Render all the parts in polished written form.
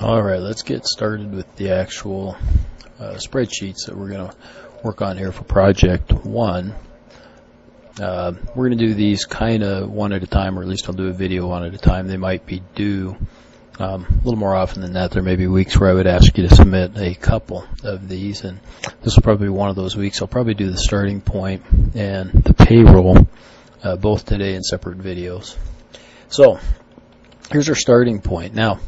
Alright, let's get started with the actual spreadsheets that we're going to work on here for project 1. We're going to do these kind of one at a time, or at least I'll do a video one at a time. They might be due a little more often than that. There may be weeks where I would ask you to submit a couple of these, and this will probably be one of those weeks. I'll probably do the starting point and the payroll both today in separate videos. So here's our starting point. Now,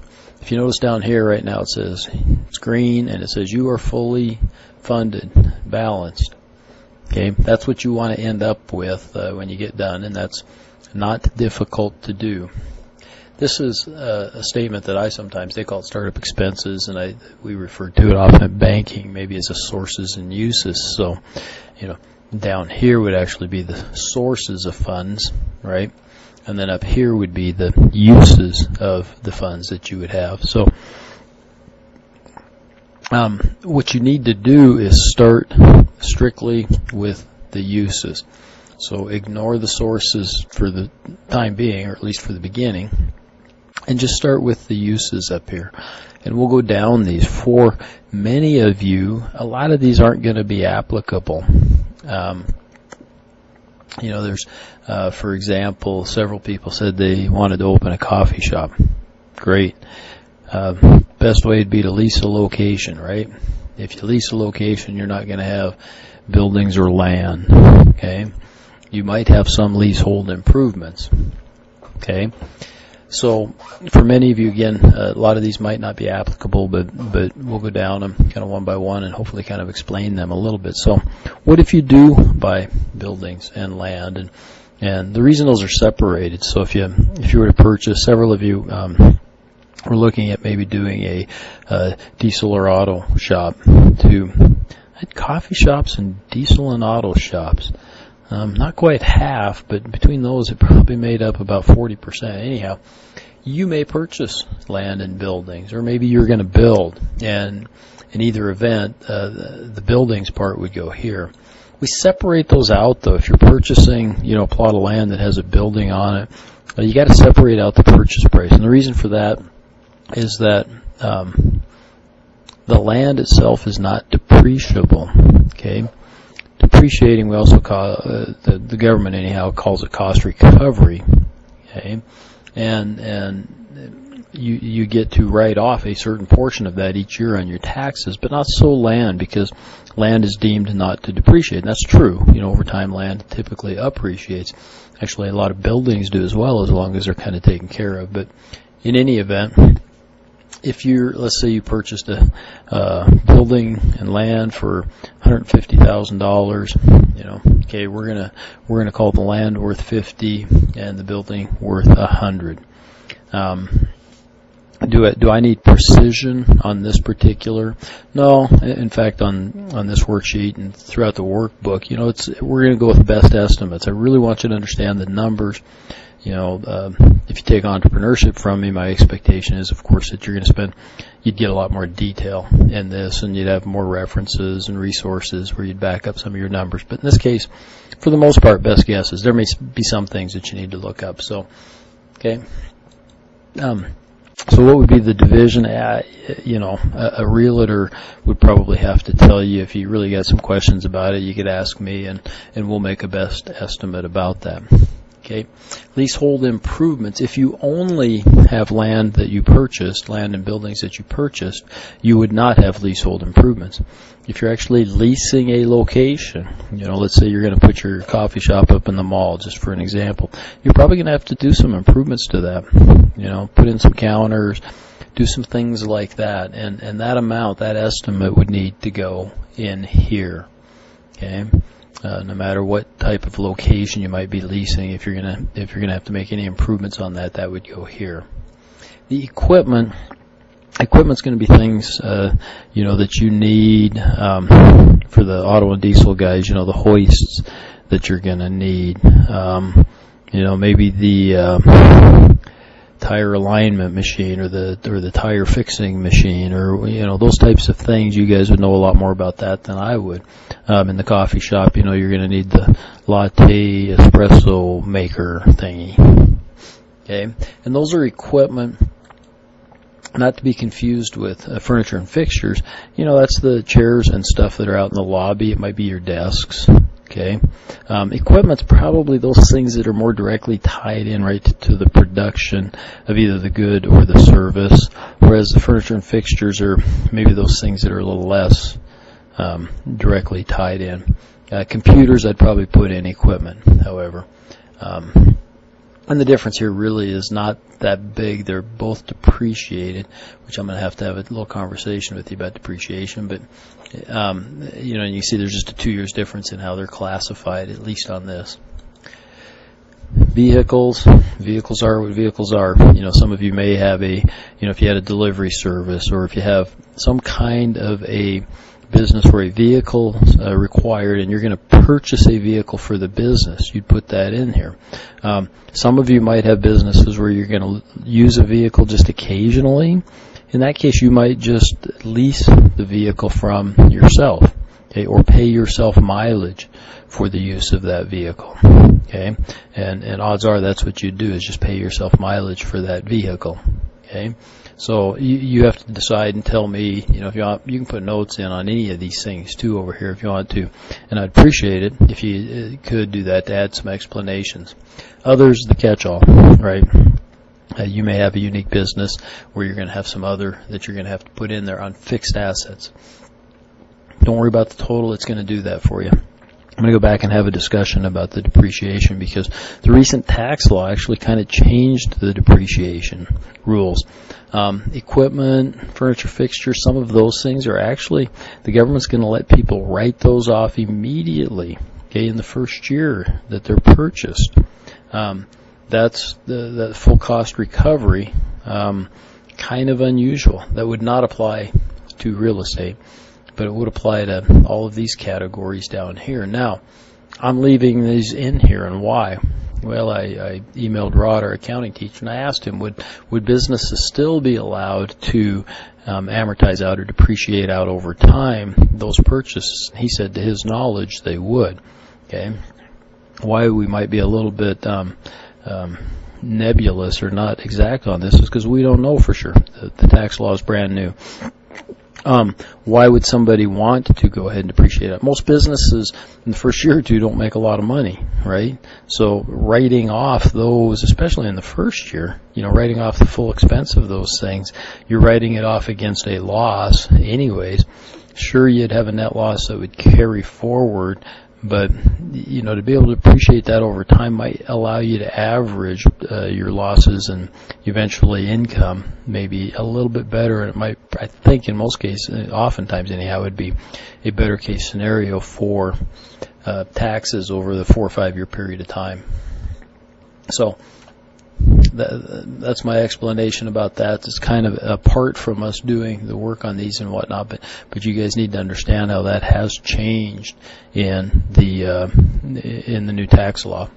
if you notice down here right now, it says it's green and it says you are fully funded, balanced. Okay, that's what you want to end up with when you get done, and that's not difficult to do. This is a statement that I sometimes, they call it startup expenses, and we refer to it often in banking maybe as a sources and uses. So, down here would actually be the sources of funds, right? And then up here would be the uses of the funds that you would have. So what you need to do is start strictly with the uses. So ignore the sources for the time being, or at least for the beginning, and just start with the uses up here. And we'll go down these. For many of you, a lot of these aren't going to be applicable. There's, for example, several people said they wanted to open a coffee shop. Great. Best way would be to lease a location, right? If you lease a location, you're not going to have buildings or land, okay? You might have some leasehold improvements, okay? So for many of you, again, a lot of these might not be applicable, but we'll go down them kind of one by one and hopefully kind of explain them a little bit. So what if you do buy buildings and land? And the reason those are separated, so if you were to purchase, several of you we're looking at maybe doing a diesel or auto shop. Coffee shops and diesel and auto shops. Not quite half, but between those it probably made up about 40%. Anyhow, you may purchase land and buildings, or maybe you're going to build, and in either event, the buildings part would go here. We separate those out, though. If you're purchasing, a plot of land that has a building on it, you got to separate out the purchase price, and the reason for that is that the land itself is not depreciable. Okay. Depreciating, we also call the government anyhow calls it cost recovery, okay, and you get to write off a certain portion of that each year on your taxes, but not so land, because land is deemed not to depreciate. And that's true. Over time, land typically appreciates. Actually, a lot of buildings do as well, as long as they're kind of taken care of. But in any event, if let's say you purchased a building and land for $150,000, okay, we're gonna call the land worth 50 and the building worth 100. Do I need precision on this particular? No. In fact, on this worksheet and throughout the workbook, we're gonna go with best estimates. I really want you to understand the numbers. If you take entrepreneurship from me, my expectation is, of course, that you'd get a lot more detail in this, and you'd have more references and resources where you'd back up some of your numbers. But in this case, for the most part, best guesses. There may be some things that you need to look up. So, okay. So what would be the division? A realtor would probably have to tell you. If you really got some questions about it, you could ask me, and we'll make a best estimate about that. Okay, leasehold improvements. If you only have land and buildings that you purchased, you would not have leasehold improvements. If you're actually leasing a location, let's say you're going to put your coffee shop up in the mall, just for an example, you're probably going to have to do some improvements to that. Put in some counters, do some things like that, and that amount, that estimate would need to go in here. Okay. No matter what type of location you might be leasing, if you're gonna have to make any improvements on that, that would go here. The equipment's going to be things that you need for the auto and diesel guys. The hoists that you're going to need. Maybe the tire alignment machine, or the tire fixing machine, or those types of things. You guys would know a lot more about that than I would. In the coffee shop, you're going to need the latte espresso maker thingy. Okay, and those are equipment not to be confused with furniture and fixtures. That's the chairs and stuff that are out in the lobby. It might be your desks. Okay. Equipment's probably those things that are more directly tied in right to the production of either the good or the service, whereas the furniture and fixtures are maybe those things that are a little less directly tied in. Computers I'd probably put in equipment, however. And the difference here really is not that big. They're both depreciated, which I'm going to have a little conversation with you about depreciation. But, and you see there's just a 2 years difference in how they're classified, at least on this. Vehicles are what vehicles are. Some of you may have if you had a delivery service, or if you have some kind of a business where a vehicle required and you're going to purchase a vehicle for the business, you'd put that in here. Some of you might have businesses where you're going to use a vehicle just occasionally. In that case, you might just lease the vehicle from yourself, okay, or pay yourself mileage for the use of that vehicle. Okay, and odds are that's what you do, is just pay yourself mileage for that vehicle. Okay. So you have to decide and tell me, if you want, you can put notes in on any of these things too over here if you want to, and I'd appreciate it if you could do that to add some explanations. Others, the catch-all, right? You may have a unique business where you're going to have some other that you're going to have to put in there on fixed assets. Don't worry about the total, it's going to do that for you. I'm going to go back and have a discussion about the depreciation, because the recent tax law actually kind of changed the depreciation rules. Equipment, furniture, fixtures, some of those things are actually, the government's going to let people write those off immediately, okay, in the first year that they're purchased. That's the full cost recovery, kind of unusual. That would not apply to real estate, but it would apply to all of these categories down here. Now, I'm leaving these in here, and why? Well, I emailed Rod, our accounting teacher, and I asked him, would businesses still be allowed to amortize out or depreciate out over time those purchases? He said to his knowledge they would. Okay, why we might be a little bit nebulous or not exact on this is because we don't know for sure. The tax law is brand new. Why would somebody want to go ahead and depreciate it? Most businesses in the first year or two don't make a lot of money, right? So writing off those, especially in the first year, writing off the full expense of those things, you're writing it off against a loss anyways. Sure, you'd have a net loss that would carry forward, but to be able to appreciate that over time might allow you to average your losses and eventually income maybe a little bit better. And it might, I think in most cases, oftentimes anyhow, would be a better case scenario for taxes over the 4 or 5 year period of time. So that's my explanation about that. It's kind of apart from us doing the work on these and whatnot, but you guys need to understand how that has changed in the new tax law.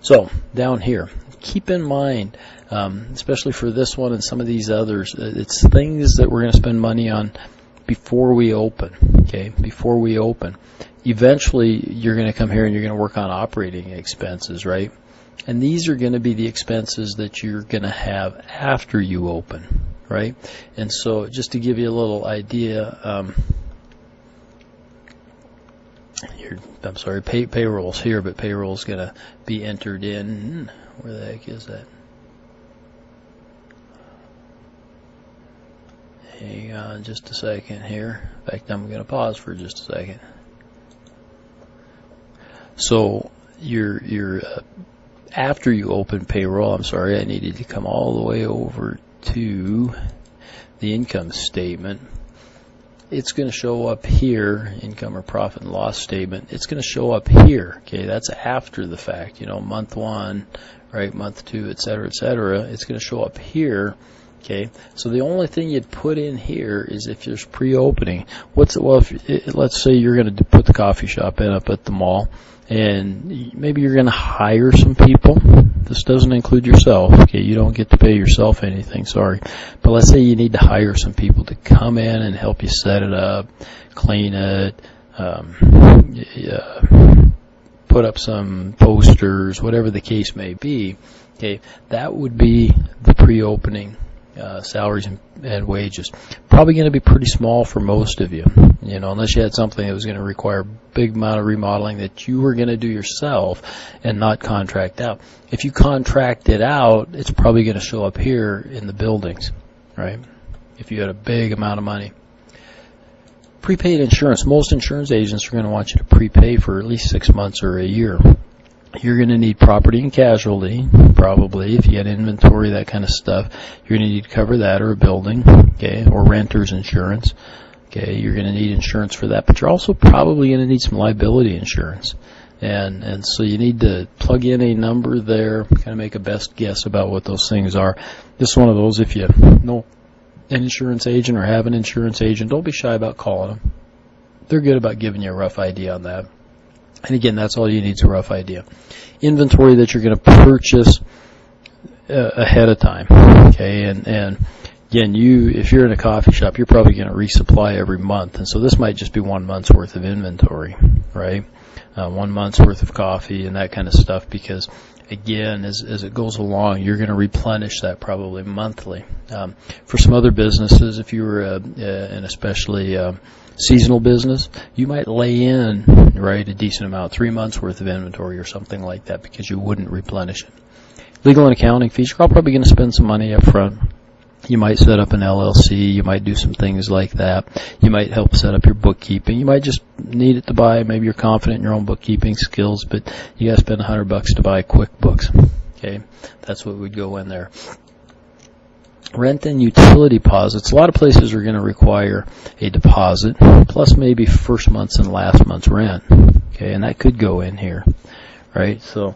So down here, keep in mind, especially for this one and some of these others, it's things that we're going to spend money on before we open. Okay, before we open. Eventually, you're going to come here and you're going to work on operating expenses, right? And these are going to be the expenses that you're going to have after you open, right? And so just to give you a little idea, payroll's here, but payroll's going to be entered in. Where the heck is that? Hang on just a second here. In fact, I'm going to pause for just a second. So your after you open payroll, I needed to come all the way over to the income statement. It's going to show up here, income or profit and loss statement. It's going to show up here. Okay, that's after the fact. Month 1, right? Month 2, et cetera, et cetera. It's going to show up here. Okay, so the only thing you'd put in here is if there's pre-opening. Let's say you're going to put the coffee shop up at the mall, and maybe you're going to hire some people. This doesn't include yourself. Okay, you don't get to pay yourself anything, sorry. But let's say you need to hire some people to come in and help you set it up, clean it, put up some posters, whatever the case may be. Okay, that would be the pre-opening salaries and wages. Probably going to be pretty small for most of you, unless you had something that was going to require a big amount of remodeling that you were going to do yourself and not contract out. If you contract it out, it's probably going to show up here in the buildings, right? If you had a big amount of money. Prepaid insurance. Most insurance agents are going to want you to prepay for at least 6 months or a year. You're going to need property and casualty, probably, if you had inventory, that kind of stuff. You're going to need to cover that, or a building, okay, or renter's insurance. Okay, you're going to need insurance for that, but you're also probably going to need some liability insurance. And so you need to plug in a number there, kind of make a best guess about what those things are. This is one of those, if you know an insurance agent or have an insurance agent, don't be shy about calling them. They're good about giving you a rough idea on that. And again, that's all you need is a rough idea. Inventory that you're going to purchase ahead of time. Okay, and again, if you're in a coffee shop, you're probably going to resupply every month, and so this might just be 1 month's worth of inventory, right? 1 month's worth of coffee and that kind of stuff, because again, as it goes along, you're going to replenish that probably monthly. For some other businesses, if you were an especially seasonal business, you might lay in, right, a decent amount, 3 months worth of inventory or something like that, because you wouldn't replenish it. Legal and accounting fees, you're probably going to spend some money up front. You might set up an LLC. You might do some things like that. You might help set up your bookkeeping. You might just need it to buy. Maybe you're confident in your own bookkeeping skills, but you got to spend $100 to buy QuickBooks. Okay, that's what would go in there. Rent and utility deposits. A lot of places are going to require a deposit plus maybe first month's and last month's rent. Okay, and that could go in here, right? So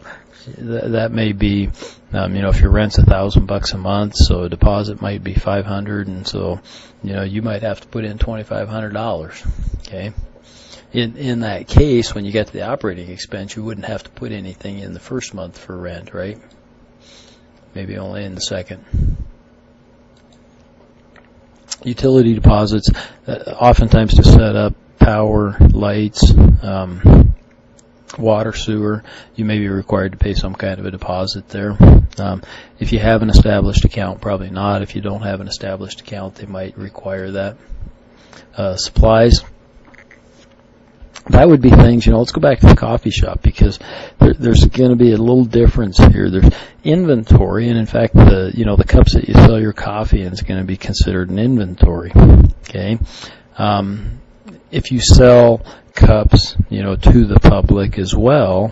that may be, if your rent's $1,000 a month, so a deposit might be $500, and so you might have to put in $2,500. Okay, in that case, when you get to the operating expense, you wouldn't have to put anything in the first month for rent, right? Maybe only in the second. Utility deposits, oftentimes to set up power, lights, water, sewer, you may be required to pay some kind of a deposit there. If you have an established account, probably not. If you don't have an established account, they might require that. Supplies, that would be things, let's go back to the coffee shop, because there's going to be a little difference here. There's inventory, and in fact, the cups that you sell your coffee in is going to be considered an inventory. Okay, if you sell cups, to the public as well,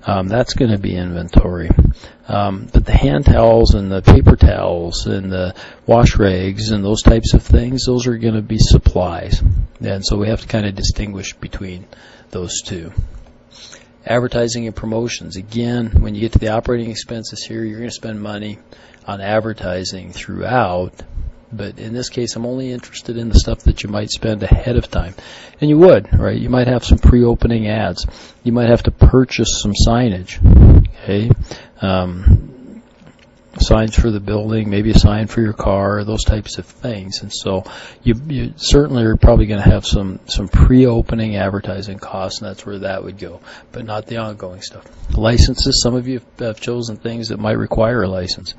that's going to be inventory. But the hand towels and the paper towels and the wash rags and those types of things, those are going to be supplies. And so we have to kind of distinguish between those two. Advertising and promotions. Again, when you get to the operating expenses here, you're going to spend money on advertising throughout. But in this case, I'm only interested in the stuff that you might spend ahead of time. And you would, right? You might have some pre-opening ads. You might have to purchase some signage, okay? Signs for the building, maybe a sign for your car, those types of things. And so you certainly are probably going to have some pre-opening advertising costs, and that's where that would go, but not the ongoing stuff. Licenses, some of you have chosen things that might require a license.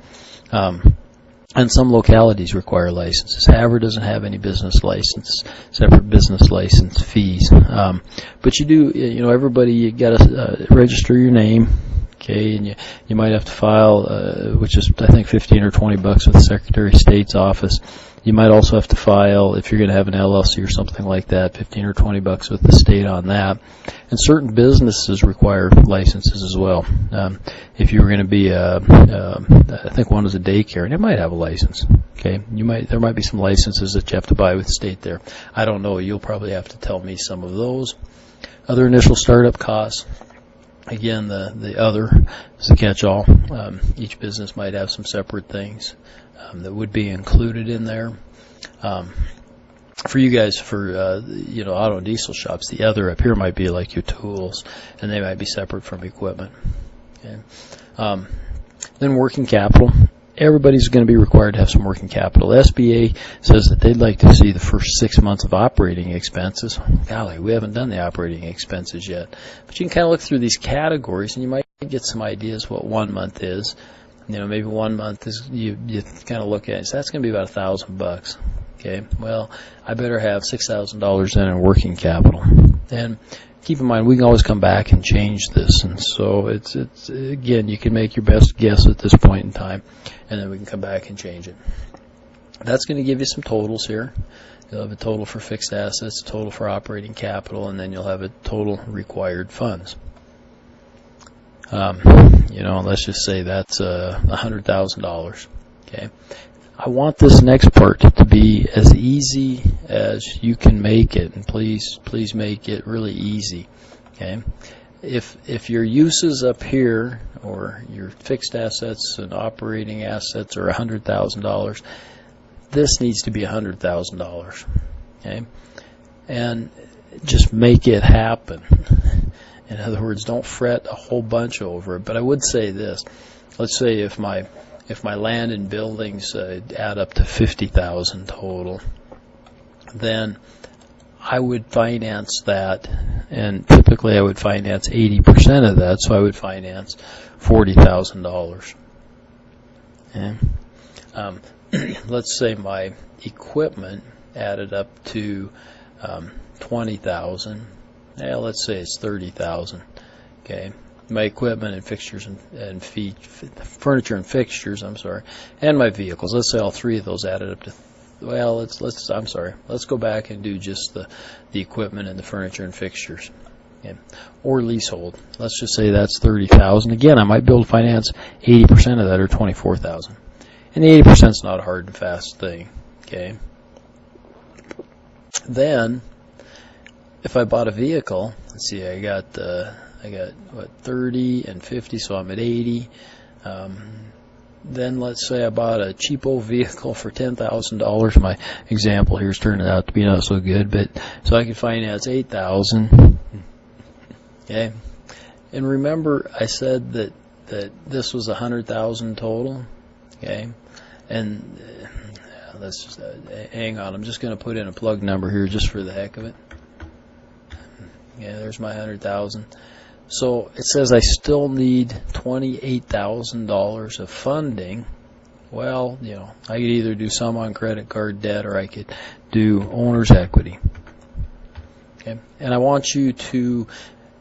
And some localities require licenses. Havre doesn't have any business license, separate business license fees. But you do, everybody, you got to register your name, okay, and you might have to file, which is, I think, $15 or $20 with the Secretary of State's office. You might also have to file, if you're going to have an LLC or something like that, $15 or $20 with the state on that. And certain businesses require licenses as well. If you were going to be, I think one is a daycare, and it might have a license. Okay, there might be some licenses that you have to buy with the state there. I don't know. You'll probably have to tell me some of those. Other initial startup costs. Again, the other is a catch-all. Each business might have some separate things that would be included in there. For you guys, for auto and diesel shops, the other up here might be like your tools, and they might be separate from equipment. Okay. Then working capital. Everybody's going to be required to have some working capital. The SBA says that they'd like to see the first 6 months of operating expenses. Golly, we haven't done the operating expenses yet. But you can kind of look through these categories, and you might get some ideas what 1 month is. maybe 1 month is you kind of look at it, so that's going to be about $1,000. Okay, well, I better have $6,000 in working capital. And keep in mind, we can always come back and change this, and so it's again, you can make your best guess at this point in time, and then we can come back and change it. That's going to give you some totals here. You'll have a total for fixed assets, a total for operating capital, and then you'll have a total required funds. Let's just say that's $100,000. Okay. I want this next part to be as easy as you can make it, and please make it really easy. Okay. If your uses up here, or your fixed assets and operating assets, are $100,000, this needs to be $100,000. Okay, and just make it happen. In other words, don't fret a whole bunch over it. But I would say this: let's say if my land and buildings add up to $50,000 total, then I would finance that, and typically I would finance 80% of that, so I would finance $40,000. Okay. Let's say my equipment added up to $20,000. Let's say it's $30,000. Okay, my equipment and fixtures and furniture and fixtures. And my vehicles. Let's say all three of those added up to. Let's go back and do just the equipment and the furniture and fixtures. Okay. Or leasehold. Let's just say that's $30,000. Again, I might be able to finance 80% of that, or $24,000. And the 80% is not a hard and fast thing. Okay. Then, if I bought a vehicle, let's see, I got 30 and 50, so I'm at 80. Then let's say I bought a cheapo vehicle for $10,000. My example here is turning out to be not so good, but so I could finance $8,000. Okay. And remember, I said that this was $100,000 total. Okay, and let's just hang on. I'm just going to put in a plug number here just for the heck of it. Yeah, there's my $100,000. So it says I still need $28,000 of funding. Well, I could either do some on credit card debt, or I could do owner's equity. Okay, and I want you to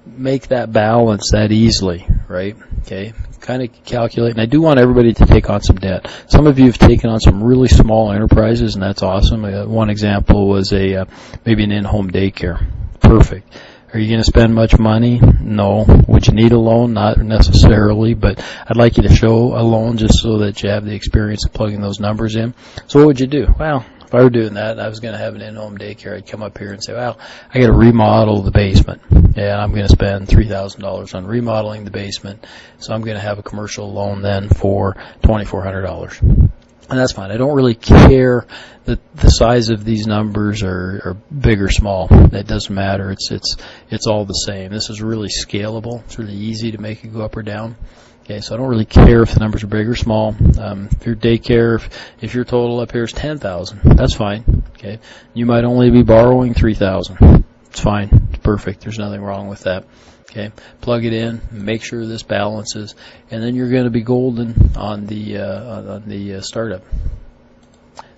make that balance that easily, right? Okay, kind of calculate. And I do want everybody to take on some debt. Some of you have taken on some really small enterprises, and that's awesome. One example was maybe an in-home daycare. Perfect. Are you going to spend much money? No. Would you need a loan? Not necessarily, but I'd like you to show a loan just so that you have the experience of plugging those numbers in. So what would you do? Well, if I were doing that and I was going to have an in-home daycare, I'd come up here and say, well, I got to remodel the basement, and I'm going to spend $3,000 on remodeling the basement, so I'm going to have a commercial loan then for $2,400. And that's fine. I don't really care that the size of these numbers are big or small. That doesn't matter. It's all the same. This is really scalable. It's really easy to make it go up or down. Okay, so I don't really care if the numbers are big or small. If your daycare, if your total up here is $10,000, that's fine. Okay, you might only be borrowing $3,000. It's fine. It's perfect. There's nothing wrong with that. Okay, plug it in, make sure this balances, and then you're going to be golden on the startup.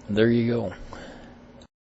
And there you go.